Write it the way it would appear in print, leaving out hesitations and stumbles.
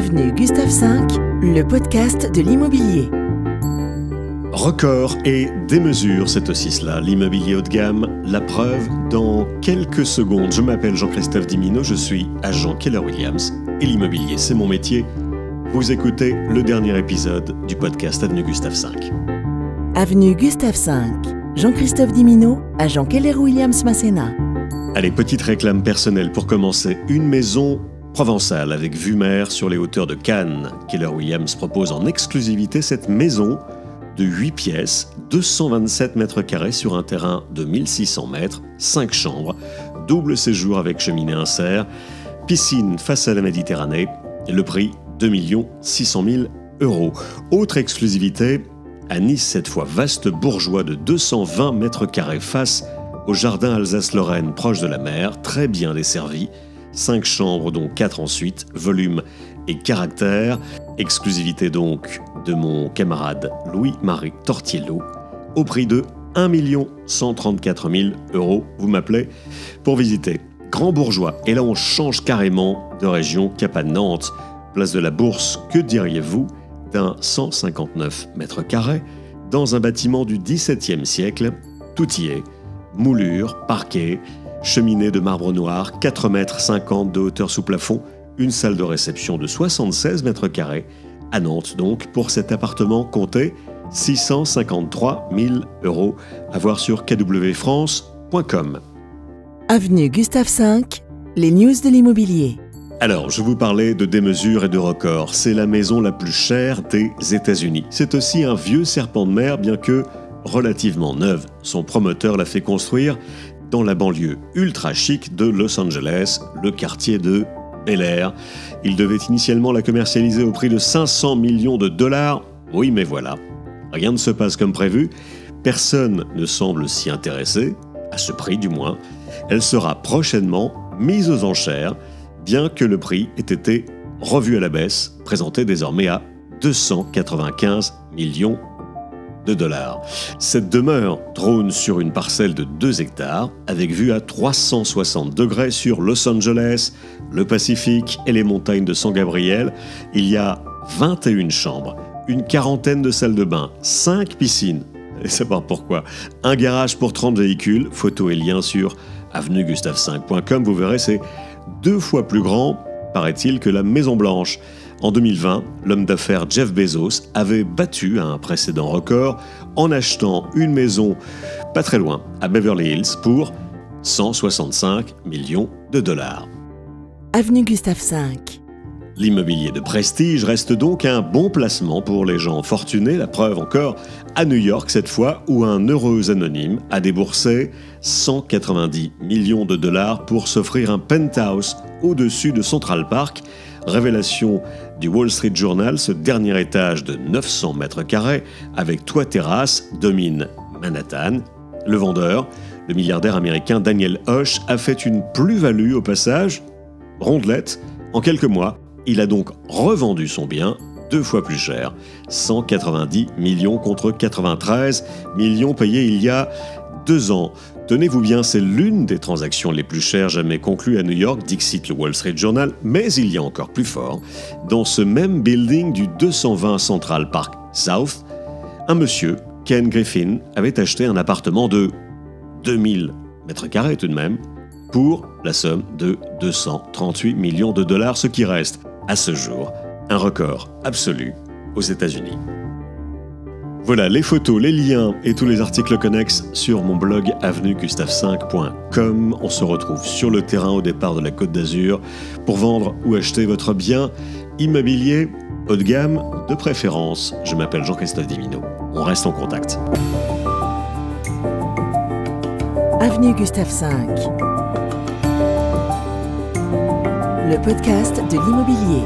Avenue Gustave V, le podcast de l'immobilier. Record et démesure, c'est aussi cela, l'immobilier haut de gamme, la preuve dans quelques secondes. Je m'appelle Jean-Christophe Dimino, je suis agent Keller Williams et l'immobilier, c'est mon métier. Vous écoutez le dernier épisode du podcast Avenue Gustave V. Avenue Gustave V, Jean-Christophe Dimino, agent Keller Williams Masséna. Allez, petite réclame personnelle pour commencer. Une maison provençale avec vue mer sur les hauteurs de Cannes. Keller Williams propose en exclusivité cette maison de 8 pièces, 227 mètres carrés sur un terrain de 1600 mètres, 5 chambres, double séjour avec cheminée insert, piscine face à la Méditerranée, le prix 2 600 000 €. Autre exclusivité, à Nice cette fois, vaste bourgeois de 220 mètres carrés face au jardin Alsace-Lorraine proche de la mer, très bien desservi, 5 chambres dont 4 ensuite, volume et caractère, exclusivité donc de mon camarade Louis-Marie Tortiello, au prix de 1 134 000 €. Vous m'appelez pour visiter Grand Bourgeois. Et là, on change carrément de région cap à Nantes. Place de la Bourse, que diriez-vous d'un 159 mètres carrés dans un bâtiment du XVIIe siècle? Tout y est. Moulure, parquet, cheminée de marbre noir, 4,50 m de hauteur sous plafond, une salle de réception de 76 mètres carrés. À Nantes, donc, pour cet appartement, comptez 653 000 €. À voir sur kwfrance.com. Avenue Gustave V, les news de l'immobilier. Alors, je vous parlais de démesure et de record. C'est la maison la plus chère des États-Unis. C'est aussi un vieux serpent de mer, bien que relativement neuve. Son promoteur l'a fait construire dans la banlieue ultra chic de Los Angeles, le quartier de Bel Air. Il devait initialement la commercialiser au prix de 500 millions de $. Oui, mais voilà, rien ne se passe comme prévu. Personne ne semble s'y intéresser, à ce prix du moins. Elle sera prochainement mise aux enchères, bien que le prix ait été revu à la baisse, présenté désormais à 295 millions de $. Cette demeure trône sur une parcelle de 2 hectares, avec vue à 360 degrés sur Los Angeles, le Pacifique et les montagnes de San Gabriel. Il y a 21 chambres, une quarantaine de salles de bain, 5 piscines, allez savoir pourquoi, un garage pour 30 véhicules, photos et liens sur avenuegustave5.com, vous verrez, c'est 2 fois plus grand, paraît-il, que la Maison Blanche. En 2020, l'homme d'affaires Jeff Bezos avait battu un précédent record en achetant une maison pas très loin, à Beverly Hills, pour 165 millions de $. Avenue Gustave V. L'immobilier de prestige reste donc un bon placement pour les gens fortunés, la preuve encore à New York cette fois, où un heureux anonyme a déboursé 190 millions de $, pour s'offrir un penthouse au-dessus de Central Park. Révélation du Wall Street Journal, ce dernier étage de 900 mètres carrés avec toit terrasse domine Manhattan. Le vendeur, le milliardaire américain Daniel Hoche, a fait une plus-value au passage, rondelette, en quelques mois. Il a donc revendu son bien 2 fois plus cher, 190 millions contre 93 millions payés il y a 2 ans. Tenez-vous bien, c'est l'une des transactions les plus chères jamais conclues à New York, dixit le Wall Street Journal, mais il y a encore plus fort. Dans ce même building du 220 Central Park South, un monsieur, Ken Griffin, avait acheté un appartement de 2000 mètres carrés tout de même, pour la somme de 238 millions de $, ce qui reste, à ce jour, un record absolu aux États-Unis. Voilà, les photos, les liens et tous les articles connexes sur mon blog avenuegustave5.com. On se retrouve sur le terrain au départ de la Côte d'Azur pour vendre ou acheter votre bien immobilier haut de gamme de préférence. Je m'appelle Jean-Christophe Dimino. On reste en contact. Avenue Gustave V. Le podcast de l'immobilier.